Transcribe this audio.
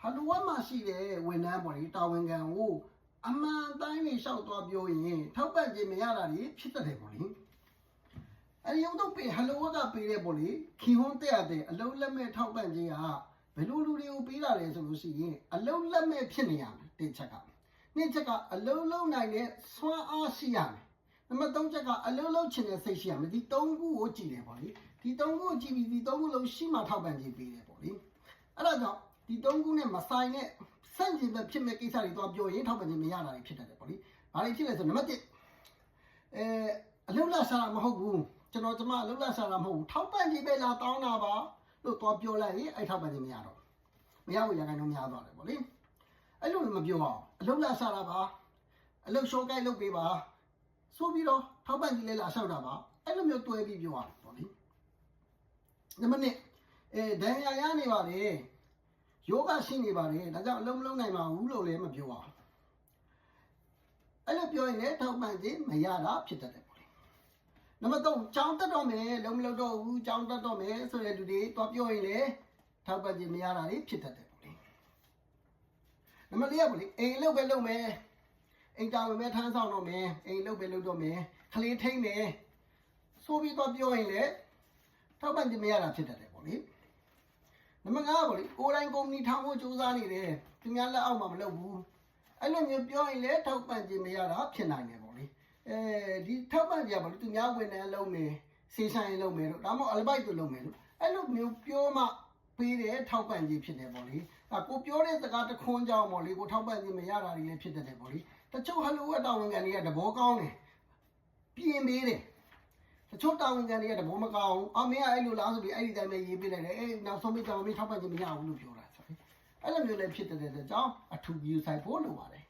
ဟာလိုဝါမရှိတဲ့ဝန်ထမ်းပေါ့လေတာဝန်ခံကိုအမှန်တိုင်းနေလျှောက်သွားပြောရင်ထောက်ပံ့ခြင်းမရတာတွေဖြစ်တတ်တယ်ပေါ့လေအဲဒီရုံတော့ပေးဟလိုဝါကပေးတဲ့ပေါ့လေခီဟွန်းတက်ရတဲ့အလုံးလက်မဲ့ထောက်ပံ့ခြင်းကဘယ်လိုလူတွေကိုပေးတာလဲဆိုလို့ရှိရင်အလုံးလက်မဲ့ဖြစ်နေရမယ်တစ်ချက်ကနှစ်ချက်ကအလုံးလုံးနိုင်တဲ့စွမ်းအားရှိရမယ်နံပါတ်3ချက်ကအလုံးလုံးချင်တဲ့စိတ်ရှိရမယ်ဒီ3ခုကိုကြည့်တယ်ပေါ့လေဒီ3ခုကိုကြည့်ပြီးဒီ3ခုလုံးရှိမှထောက်ပံ့ခြင်းပေးတယ်ပေါ့လေအဲ့ဒါကြောင့်ဒီ3ခုနဲ့မဆိုင်တဲ့စန့်ကျင်ဘက်ဖြစ်မဲ့ကိစ္စတွေတော့ပြောရင်ထောက်ပံ့ခြင်းမရတာတွေဖြစ်တတ်တယ်ပေါ့လေဘာတွေဖြစ်လဲဆိုနံပါတ်1အလုံးလာစားတာမဟုတ်ဘူးကျွန်တော်ကျမအလုံးလာစားတာမဟုတ်ဘူးထောက်ပံ့ခြင်းပဲလာတောင်းတာပါလို့တော့ပြောလိုက်ရင်အဲ့ထောက်ပံ့ခြင်းမရတော့မရဘူးရခိုင်တော့မရတော့တယ်ပေါ့လေအဲ့လိုမပြောအောင်အလုံးလာစားတာပါအလုံးရှော့ကိုက်လုပ်ပေးပါဆိုပြီးတော့ထောက်ပံ့ခြင်းလေးလာဆောက်တာပါအဲ့လိုမျိုးတွဲပြီးပြောရတယ်ပေါ့လေနံပါတ်2ဒဏ်ရာရနေပါလေယောဂရှိနေပါလေဒါကြောင့်အလုံးမလုံးနိုင်ပါဘူးလို့လည်းမပြောအောင်အဲ့လိုပြောရင်လည်းထောက်ပံ့ခြင်းမရတာဖြစ်တတ်တယ်ပေါ့လေနံပါတ်3ကြောင်းတက်တော့မယ်လုံးမလုံးတော့ဘူးကြောင်းတက်တော့မယ်ဆိုတဲ့လူတွေတော့ပြောရင်လည်းထောက်ပံ့ခြင်းမရတာတွေဖြစ်တတ်တယ်ပေါ့လေနံပါတ်4ကပေါ့လေအိမ်အလုပ်ပဲလုပ်မယ်အိမ်တာဝန်ပဲထမ်းဆောင်တော့မယ်အိမ်အလုပ်ပဲလုပ်တော့မယ်ခလေးထိမ့်မယ်ဆိုပြီးတော့ပြောရင်လည်းထောက်ပံ့ခြင်းမရတာဖြစ်တတ်တယ်ပေါ့လေနံပါတ်5ပေါ့လေကိုယ်တိုင်ကုမ္ပဏီထောင်ဖို့ကြိုးစားနေတယ်သူများလက်အောက်မှာမလုပ်ဘူးအဲ့လိုမျိုးပြောရင်လည်းထောက်ပံ့ခြင်းမရတာဖြစ်နိုင်တယ်ပေါ့လေဒီထောက်ပံ့ကြပါလို့သူများဝန်ထမ်းလုပ်မယ်စေဆိုင်လုပ်မယ်လို့ဒါမှမဟုတ်အလဘိုက်သူလုပ်မယ်လို့အဲ့လိုမျိုးပြောမှပေးတဲ့ထောက်ပံ့ခြင်းဖြစ်တယ်ပေါ့လေကိုပြောတဲ့စကားတခွန်းကြောင်းပေါ့လေကိုထောက်ပံ့ခြင်းမရတာတွေလည်းဖြစ်တတ်တယ်ပေါ့လေတချို့ဟလိုဝက်တာဝန်ခံတွေကတဘောကောင်းတယ်ပြင်ပေးတယ်တချို့တာဝန်ခံတွေကတဘောမကောင်းအမေကအဲ့လိုလားဆိုပြီးအဲ့ဒီတိုင်းပဲရေးပေးလိုက်တယ်အဲ့နောက်ဆုံးမိကြောင်မင်းထောက်ပံ့ခြင်းမရဘူးလို့ပြောတာဆိုအဲ့လိုမျိုးလည်းဖြစ်တဲ့ကြောင့်အထူးယူဆိုင်ဖို့လိုပါတယ်